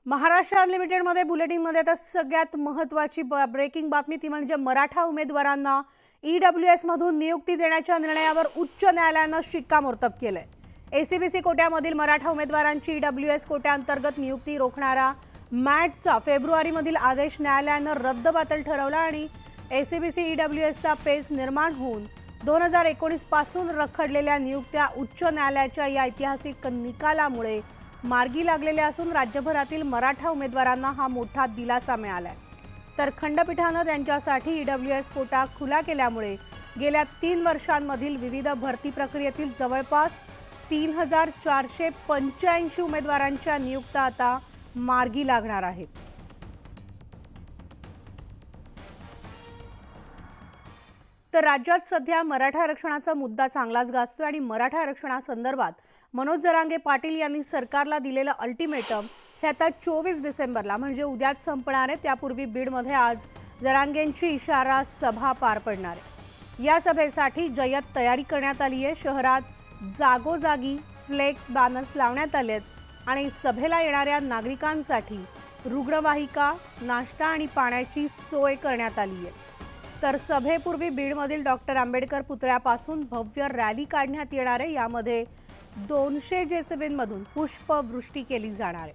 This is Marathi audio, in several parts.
महाराष्ट्र अनलिमिटेड मध्ये बुलेटिन मध्ये आता सगळ्यात महत्त्वाची ब्रेकिंग बातमी ती म्हणजे मराठा उमेदवारांना ईडब्ल्यूएस मधून नियुक्ती देण्याच्या निर्णयावर उच्च न्यायालयाने शिक्कामोर्तब केलंय। एसीबीसी कोट्यामधील मराठा उमेदवारांची ईडब्ल्यूएस कोट्याअंतर्गत नियुक्ती रोखणारा मॅटचा फेब्रुवारीमधील आदेश न्यायालयाने रद्दबातल ठरवला आणि एसीबीसी ईडब्ल्यूएसचा पेच निर्माण होऊन 2019 पासून रखडलेल्या नियुक्त्या उच्च न्यायालयाच्या या ऐतिहासिक निकालामुळे मार्गी लागलेले असून राज्यभरातील मराठा उमेदवारांना हा मोठा दिलासा मिळालाय। तर खंडपीठाने त्यांच्यासाठी ईडब्ल्यूएस कोटा खुला केल्यामुळे गेल्या 3 वर्षांमधील विविध भरती प्रक्रियेतील जवळपास 3485 उमेदवारांच्या नियुक्त्या आता मार्गी लागणार आहेत। तर राज्यात सध्या मराठा आरक्षणाचा मुद्दा चांगलाच गाजतोय आणि मराठा आरक्षणासंदर्भात मनोज जरांगे पाटील यांनी सरकारला दिलेलं अल्टिमेटम हे आता 24 डिसेंबरला म्हणजे उद्याच संपणार आहे। त्यापूर्वी बीडमध्ये आज जरांगेंची इशारा सभा पार पडणार आहे। या सभेसाठी जय्यत तयारी करण्यात आली आहे। शहरात जागोजागी फ्लेक्स बॅनर्स लावण्यात आलेत आणि सभेला येणाऱ्या नागरिकांसाठी रुग्णवाहिका, नाश्ता आणि पाण्याची सोय करण्यात आली आहे। तर सभेपूर्वी बीडमधील डॉक्टर आंबेडकर पुतळ्यापासून भव्य रॅली काढण्यात येणार आहे। यामध्ये 200 जेसीबींमधून पुष्पवृष्टी केली जाणार आहे।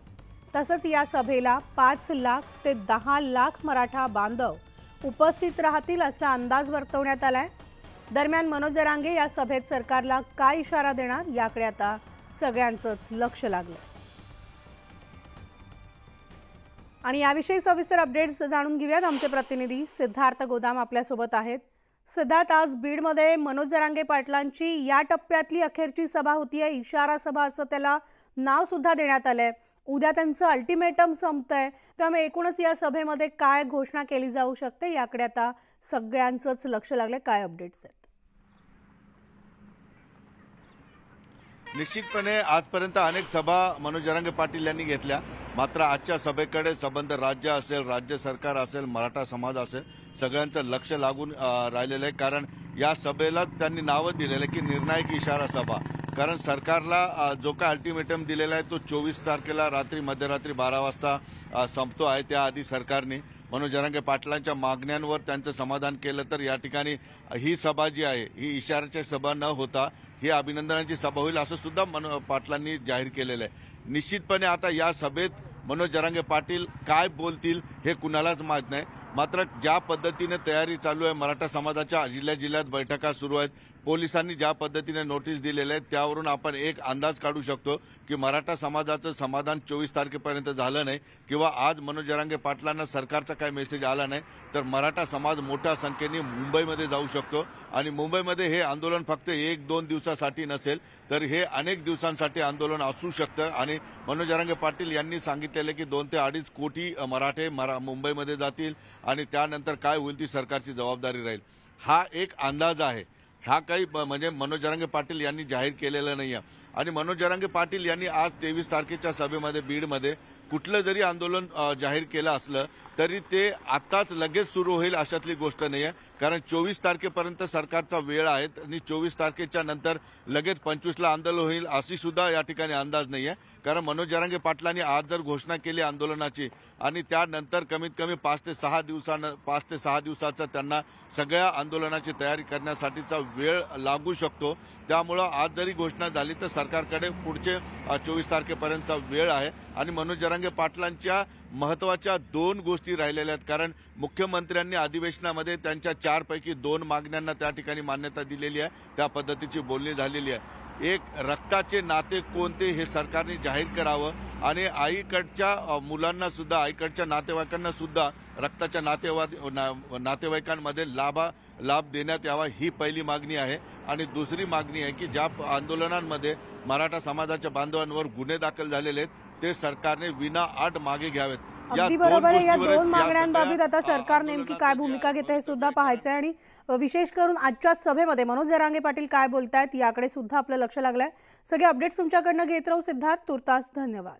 तसंच या सभेला 5 लाख ते 10 लाख मराठा बांधव उपस्थित राहतील असा अंदाज वर्तवण्यात आलाय। दरम्यान मनोज जरांगे या सभेत सरकारला काय इशारा देणार याकडे आता सगळ्यांचंच लक्ष लागलं आणि याविषयी सविस्तर अपडेट्स जाणून घेऊयात। आमचे प्रतिनिधी सिद्धार्थ गोदाम आपल्या सोबत आहेत। सिद्धार्थ, आज बीडमध्ये मनोज जरांगे पाटलांची या टप्प्यातली अखेरची सभा होतीये, इशारा सभा असं त्याला नाव सुद्धा देण्यात आलंय। उद्या त्यांचं अल्टिमेटम संपतंय, त्यामुळे एकूणच या सभेमध्ये काय घोषणा केली जाऊ शकते याकडे आता सगळ्यांचंच लक्ष लागलंय। काय अपडेट्स आहेत? निश्चितपणे आजपर्यंत अनेक सभा मनोज जरांगे पाटील यांनी घेतल्या, मात्र आजच्या सभेकडे संबंध राज्य असेल, राज्य सरकार असेल, मराठा समाज असेल, सगळ्यांचं लक्ष लागून राहिलेलं आहे। कारण या सभेला त्यांनी नावं दिलेलं आहे की निर्णायक इशारा सभा। कारण सरकारला जो काय अल्टिमेटम दिलेला आहे तो 24 तारखेला मध्यरात्री 12 वाजता संपतो आहे। त्याआधी सरकारने मनोज जरांगे पाटलांच्या मागण्यांवर त्यांचं समाधान केलं तर या ठिकाणी ही सभा जी आहे ही इशाऱ्याची सभा न होता ही अभिनंदनाची सभा होईल असं सुद्धा पाटलांनी जाहीर केलेलं आहे। निश्चितपणे आता या सभेत मनोज जरांगे पाटील काय बोलतील हे कुणालाच माहीत नाही, मात्र ज्या पद्धतीने तयारी चालू आहे, मराठा समाजाच्या जिल्ह्यात बैठका सुरू आहेत, पोलिसांनी ज्या पद्धतीने नोटीस दिलेल्या आहेत त्यावरून आपण एक अंदाज काढू शकतो की मराठा समाजाचं समाधान 24 तारखेपर्यंत झालं नाही किंवा आज मनोज जरांगे पाटलांना सरकारचा काय मेसेज आला नाही तर मराठा समाज मोठ्या संख्येने मुंबईमध्ये जाऊ शकतो आणि मुंबईमध्ये हे आंदोलन फक्त 1-2 दिवसासाठी नसेल तर हे अनेक दिवसांसाठी आंदोलन असू शकतं आणि मनोज जरांगे पाटील यांनी सांगितलेले की 2 ते 2.5 कोटी मराठे मुंबईमध्ये जातील आणि त्यानंतर काय होईल ती सरकारची जबाबदारी राहील। हा एक अंदाज आहे, हा काही म्हणजे मनोज जरांगे पाटील यांनी जाहीर केलेला नाही आहे आणि मनोज जरांगे पाटील यांनी आज 23 तारखेच्या सभेमध्ये बीडमध्ये कुठलं जरी आंदोलन जाहीर केलं असलं तरी ते आताच लगेच सुरू होईल अशातली गोष्ट नाही आहे। कारण 24 तारखेपर्यंत सरकारचा वेळ आहे आणि 24 तारखेच्या नंतर लगेच 25ला आंदोलन होईल अशी सुद्धा या ठिकाणी अंदाज नाही आहे। कारण मनोज जरांगे पाटलांनी आज जर घोषणा केली आंदोलनाची आणि त्यानंतर कमीत कमी 5 ते 6 दिवसाचा त्यांना सगळ्या आंदोलनाची तयारी करण्यासाठीचा वेळ लागू शकतो। त्यामुळं आज जरी घोषणा झाली तर सरकारकडे पुढचे 24 तारखेपर्यंतचा वेळ आहे आणि मनोज जरांगे पाटलांच्या महत्त्वाच्या 2 गोष्टी राहिलेल्या आहेत। कारण मुख्यमंत्र्यांनी अधिवेशनामध्ये त्यांच्या 4 पैकी 2 मागण्यांना त्या ठिकाणी मान्यता दिलेली आहे, त्या पद्धतीची बोलणी झालेली आहे। एक, रक्ताचे नाते कोणते हे सरकारने जाहीर करावं आणि आईकडच्या मुलांना सुद्धा, आईकडच्या नातेवाईकांना सुद्धा रक्ताच्या नातेवाईकांमध्ये लाभ देण्यात यावा ही पहिली मागणी आहे। आणि दुसरी मागणी आहे की ज्या आंदोलनांमध्ये मराठा समाजाच्या बांधवांवर गुन्हे दाखल झालेले आहेत ते सरकारने विनाअट मागे घ्यावेत। अगदी बरोबर आहे। या 2 मागण्यांबाबत आता सरकार नेमकी काय भूमिका घेते हे सुद्धा पाहायचं आहे आणि विशेष करून आजच्या सभेमध्ये मनोज जरांगे पाटील काय बोलतायत याकडे सुद्धा आपलं लक्ष लागलंय। सगळे अपडेट्स तुमच्याकडनं घेत राहू सिद्धार्थ। तुर्तास धन्यवाद।